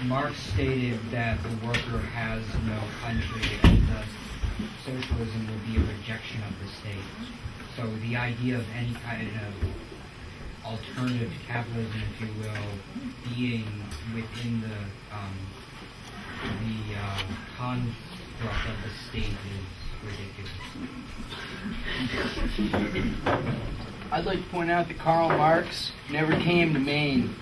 Marx stated that the worker has no country, and thus socialism would be a rejection of the state. So the idea of any kind of alternative to capitalism, if you will, being within the construct of the state is ridiculous. I'd like to point out that Karl Marx never came to Maine.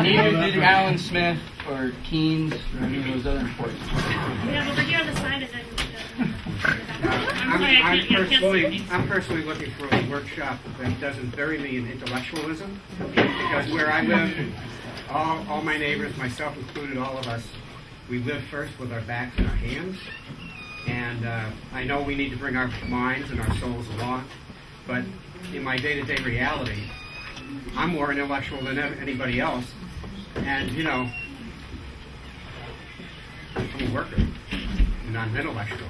Neither did Alan Smith or Keynes or any of those other important. Yeah, but we're here on the side of it. I'm personally looking for a workshop that doesn't bury me in intellectualism, because where I live, all my neighbors, myself included, all of us, we live first with our backs and our hands. And I know we need to bring our minds and our souls along, but in my day-to-day reality, I'm more intellectual than anybody else. And, you know, I'm a worker, and I'm intellectual.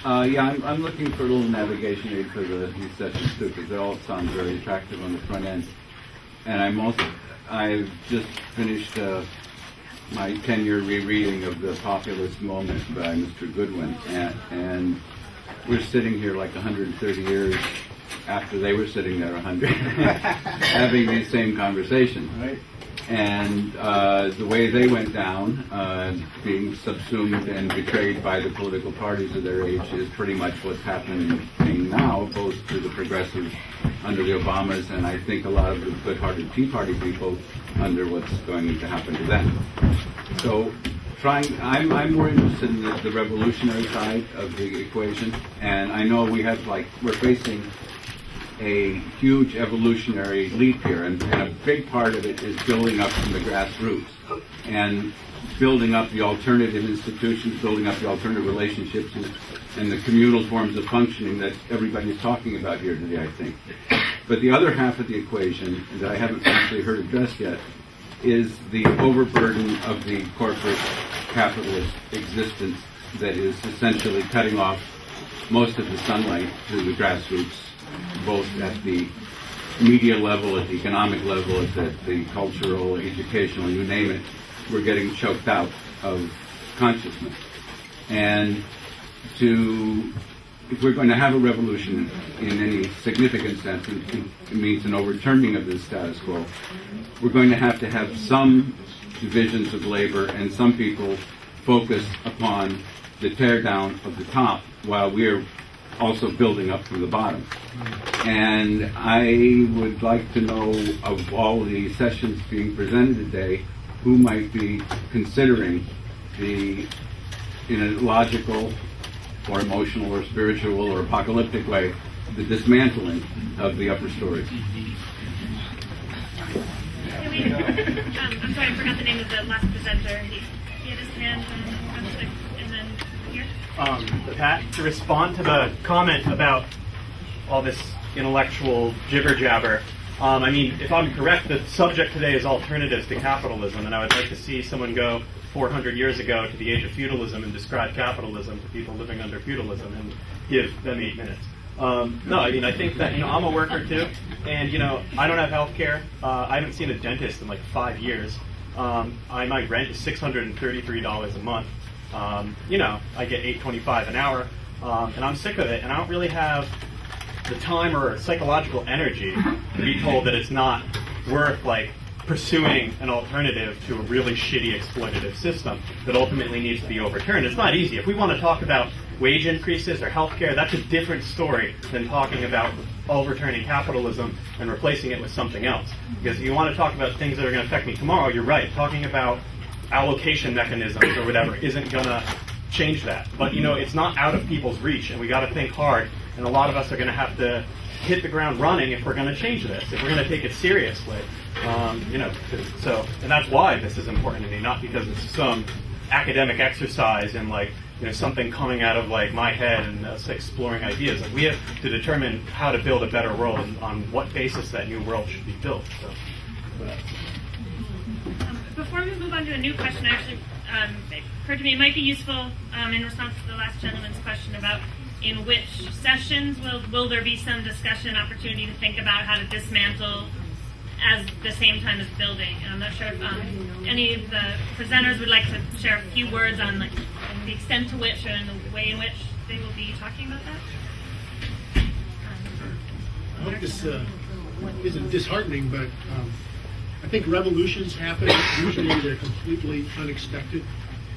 Yeah, I'm looking for a little navigation aid for these sessions too, because they all sound very attractive on the front end. And I've just finished my 10-year rereading of The Populist Moment by Mr. Goodwin, and we're sitting here like 130 years after they were sitting there 100, having these same conversations, right? And the way they went down, being subsumed and betrayed by the political parties of their age, is pretty much what's happening now, both to the progressives under the Obamas, and I think a lot of the good-hearted Tea Party people under what's going to happen to them. So, I'm more interested in the revolutionary side of the equation, and I know we're facing a huge evolutionary leap here, and a big part of it is building up from the grassroots and building up the alternative institutions, building up the alternative relationships and the communal forms of functioning that everybody's talking about here today, I think. But the other half of the equation that I haven't actually heard addressed yet is the overburden of the corporate capitalist existence that is essentially cutting off most of the sunlight to the grassroots, both at the media level, at the economic level, at the cultural, educational, you name it. We're getting choked out of consciousness. And if we're going to have a revolution in any significant sense, it means an overturning of the status quo, we're going to have some divisions of labor and some people focus upon the teardown of the top while we're also building up from the bottom. And I would like to know, of all the sessions being presented today, who might be considering in a logical or emotional or spiritual or apocalyptic way, the dismantling of the upper stories. I'm sorry, I forgot the name of the last presenter. He had his hand and then here. Pat, to respond to the comment about all this intellectual jibber-jabber, I mean, if I'm correct, the subject today is alternatives to capitalism, and I would like to see someone go 400 years ago to the age of feudalism and describe capitalism to people living under feudalism and give them 8 minutes. No, I mean, I think that, I'm a worker too, and, I don't have health care. I haven't seen a dentist in like 5 years. My rent is $633 a month. I get $8.25 an hour, and I'm sick of it, and I don't really have the time or psychological energy to be told that it's not worth, pursuing an alternative to a really shitty exploitative system that ultimately needs to be overturned. It's not easy. If we want to talk about wage increases or healthcare, that's a different story than talking about overturning capitalism and replacing it with something else. Because if you want to talk about things that are going to affect me tomorrow, you're right. Talking about allocation mechanisms or whatever isn't going to change that. But, it's not out of people's reach, and we got to think hard. And a lot of us are going to have to hit the ground running if we're going to change this, if we're going to take it seriously. And that's why this is important to me, not because it's some academic exercise and something coming out of my head and us exploring ideas. We have to determine how to build a better world and on what basis that new world should be built. Before we move on to a new question, actually, occurred to me it might be useful in response to the last gentleman's question about in which sessions will there be some discussion opportunity to think about how to dismantle at the same time as building. And I'm not sure if any of the presenters would like to share a few words on like the extent to which and the way in which they will be talking about that. I hope this isn't disheartening, but I think revolutions happen. Usually they're completely unexpected.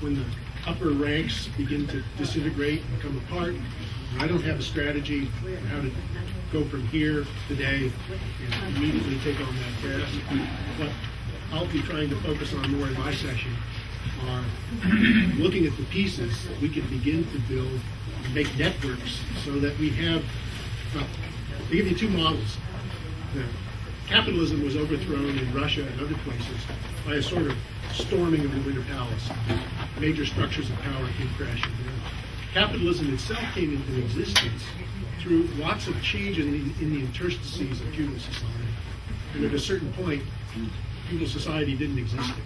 When the upper ranks begin to disintegrate and come apart, and I don't have a strategy for how to go from here today and immediately take on that task. What I'll be trying to focus on more in my session are looking at the pieces that we can begin to build and make networks so that we have, I'll give you two models. Capitalism was overthrown in Russia and other places by a sort of storming of the Winter Palace. Major structures of power came crashing down. Capitalism itself came into existence through lots of change in the interstices of feudal society. And at a certain point, feudal society didn't exist anymore.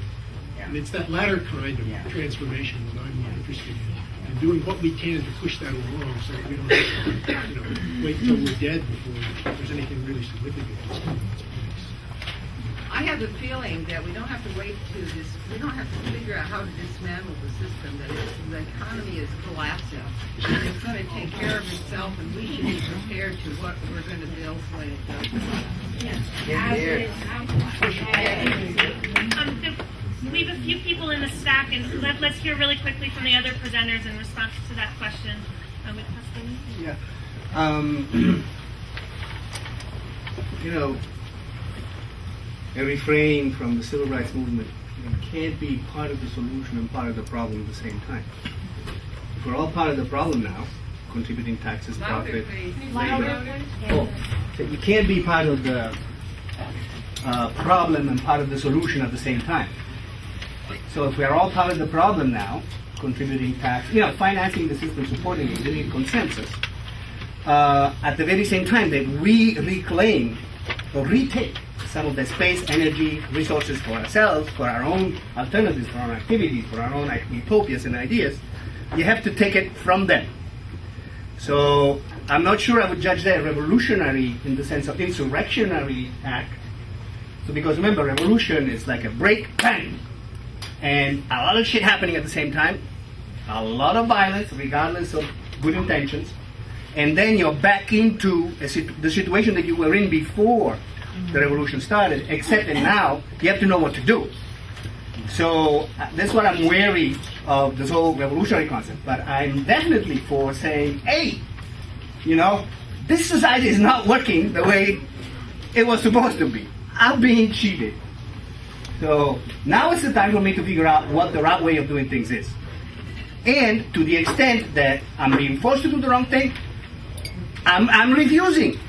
And it's that latter kind of transformation that I'm more interested in, and doing what we can to push that along so that we don't have to wait until we're dead before there's anything really significant that's coming to place. I have a feeling that we don't have to wait to this, we don't have to figure out how to dismantle the system, that the economy is collapsing, and it's going to take care of itself, and we should be prepared to what we're going to build when it does. We have a few people in the stack, and let's hear really quickly from the other presenters in response to that question. Yeah. A refrain from the civil rights movement, you can't be part of the solution and part of the problem at the same time. If we're all part of the problem now, contributing taxes, profit, labor. So you can't be part of the problem and part of the solution at the same time. So if we're all part of the problem now, contributing tax, financing the system, supporting it, getting consensus, at the very same time that we reclaim or retake some of the space, energy, resources for ourselves, for our own alternatives, for our own activities, for our own utopias and ideas, you have to take it from them. So I'm not sure I would judge that revolutionary in the sense of insurrectionary act. So because remember, revolution is like a break, bang, and a lot of shit happening at the same time, a lot of violence regardless of good intentions, and then you're back into the situation that you were in before the revolution started, except that now you have to know what to do. So that's what I'm wary of, this whole revolutionary concept. But I'm definitely for saying, hey, this society is not working the way it was supposed to be. I'm being cheated. So now is the time for me to figure out what the right way of doing things is. And to the extent that I'm being forced to do the wrong thing, I'm refusing.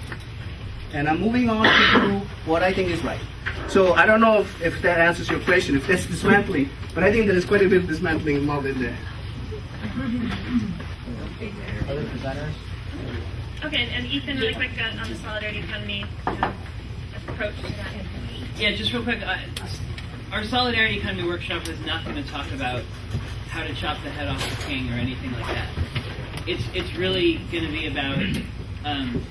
And I'm moving on to do what I think is right. So I don't know if that answers your question, if that's dismantling, but I think there is quite a bit of dismantling involved in there. Other presenters? Okay, and Ethan, really quick on the solidarity economy approach to that. Yeah, just real quick. Our solidarity economy workshop is not going to talk about how to chop the head off the king or anything like that. It's really going to be about.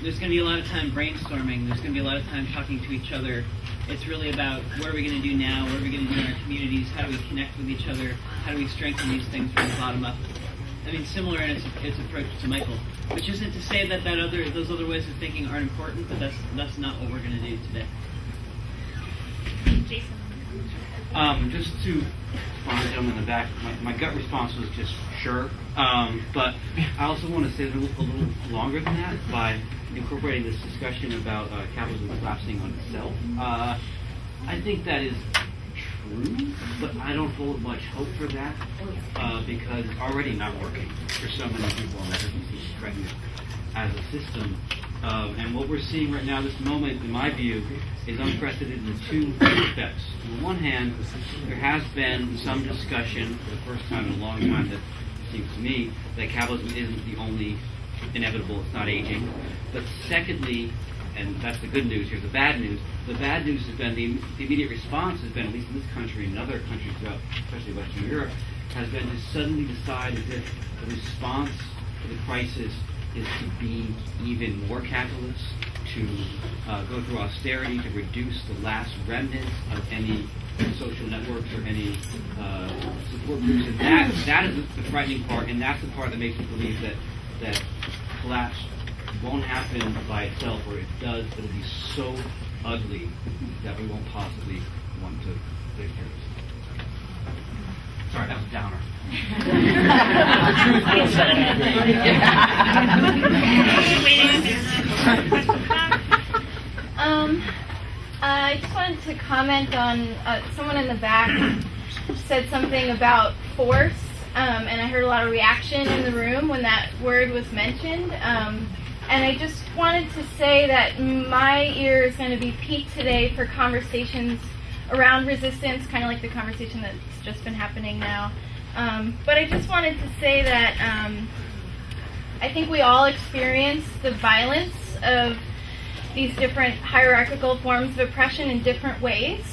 There's going to be a lot of time brainstorming. There's going to be a lot of time talking to each other. It's really about what are we going to do now? What are we going to do in our communities? How do we connect with each other? How do we strengthen these things from the bottom up? I mean, similar in its approach to Michael, which isn't to say that those other ways of thinking aren't important, but that's not what we're going to do today. Jason. Just to respond to the gentleman in the back, my gut response was just sure. But I also want to say it a little longer than that by incorporating this discussion about capitalism collapsing on itself. I think that is true, but I don't hold much hope for that because it's already not working for so many people in residency right now as a system. And what we're seeing right now, this moment, in my view, is unprecedented in two respects. On the one hand, there has been some discussion, for the first time in a long time, that it seems to me, that capitalism isn't the only inevitable, it's not aging. But secondly, and that's the good news, here's the bad news. The bad news has been the immediate response has been, at least in this country and in other countries throughout, especially Western Europe, has been to suddenly decide as if the response to the crisis is to be even more capitalist, to go through austerity, to reduce the last remnants of any social networks or any support groups. And that is the frightening part, and that's the part that makes me believe that collapse won't happen by itself, or it does, but it'll be so ugly that we won't possibly want to live here. Sorry, that was a downer. I just wanted to comment on someone in the back said something about force, and I heard a lot of reaction in the room when that word was mentioned. And I just wanted to say that my ear is going to be peaked today for conversations around resistance, kind of like the conversation that's just been happening now. But I just wanted to say that I think we all experience the violence of these different hierarchical forms of oppression in different ways.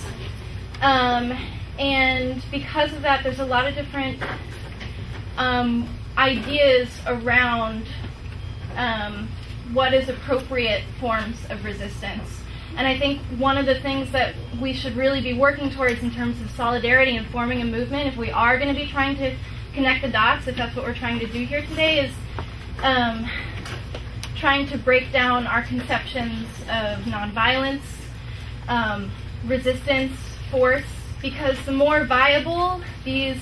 And because of that, there's a lot of different ideas around what is appropriate forms of resistance. And I think one of the things that we should really be working towards in terms of solidarity and forming a movement, if we are going to be trying to connect the dots, if that's what we're trying to do here today, is trying to break down our conceptions of nonviolence, resistance, force, because the more viable these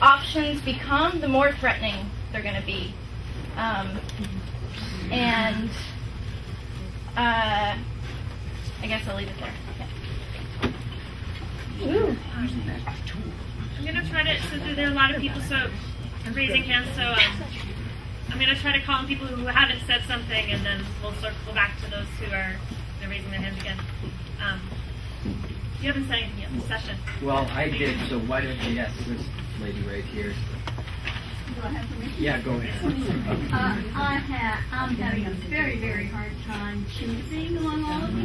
options become, the more threatening they're going to be. And I guess I'll leave it there. Yeah. I'm going to try to, so there are a lot of people raising hands, so I'm going to try to call on people who haven't said something, and then we'll circle back to those who are raising their hands again. You haven't said anything yet in the session. Well, I did, so why don't you ask this lady right here? Yeah, go ahead. I'm having a very, very hard time choosing among all of you.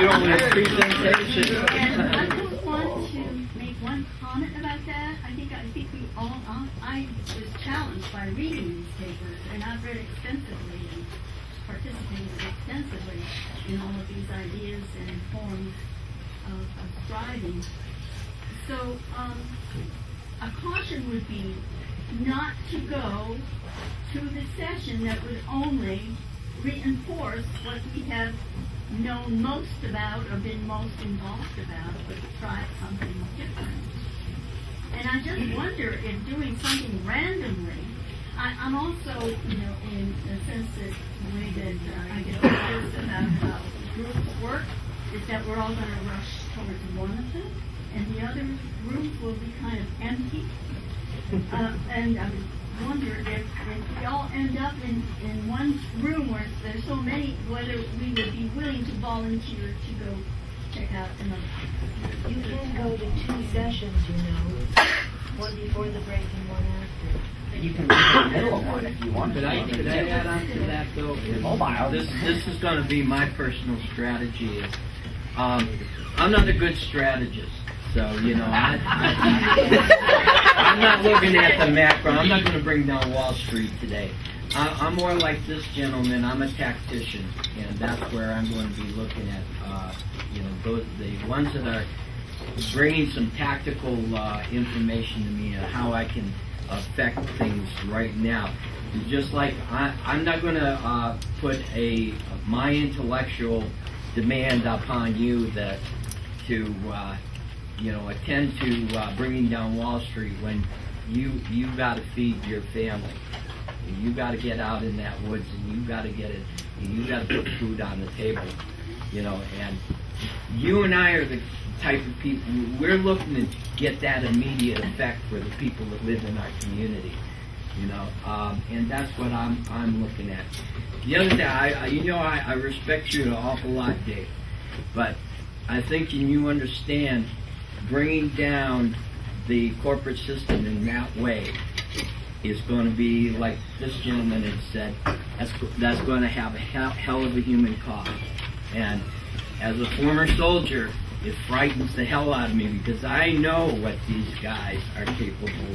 You only have presentation. And I just want to make one comment about that. I think we all, I was challenged by reading these papers, and I've read extensively and participated extensively in all of these ideas and forms of striving. So, a caution would be not to go to the session that would only reinforce what we have known most about or been most involved about, but try something different. And I just wonder if doing something randomly, I'm also, in the sense that the way that I get this about how groups work is that we're all going to rush towards one of them, and the other rooms will be kind of empty. And I wonder if we all end up in one room where there's so many, whether we would be willing to volunteer to go check out another. You can go to 2 sessions, one before the break and one after. You can read the middle of one if you want. Could I add on to that though? This is going to be my personal strategy. Is I'm not a good strategist. So, I'm not looking at the macro. I'm not going to bring down Wall Street today. I'm more like this gentleman. I'm a tactician, and that's where I'm going to be looking at, the ones that are bringing some tactical information to me on how I can affect things right now. Just like I'm not going to put my intellectual demand upon you to attend to bringing down Wall Street when you got to feed your family. You got to get out in that woods, and you got to get it. And you got to put food on the table, And you and I are the type of people. We're looking to get that immediate effect for the people that live in our community, And that's what I'm looking at. The other thing, I respect you an awful lot, Dave, but I think you understand bringing down the corporate system in that way is going to be, like this gentleman had said, that's going to have a hell of a human cost. And as a former soldier, it frightens the hell out of me because I know what these guys are capable of.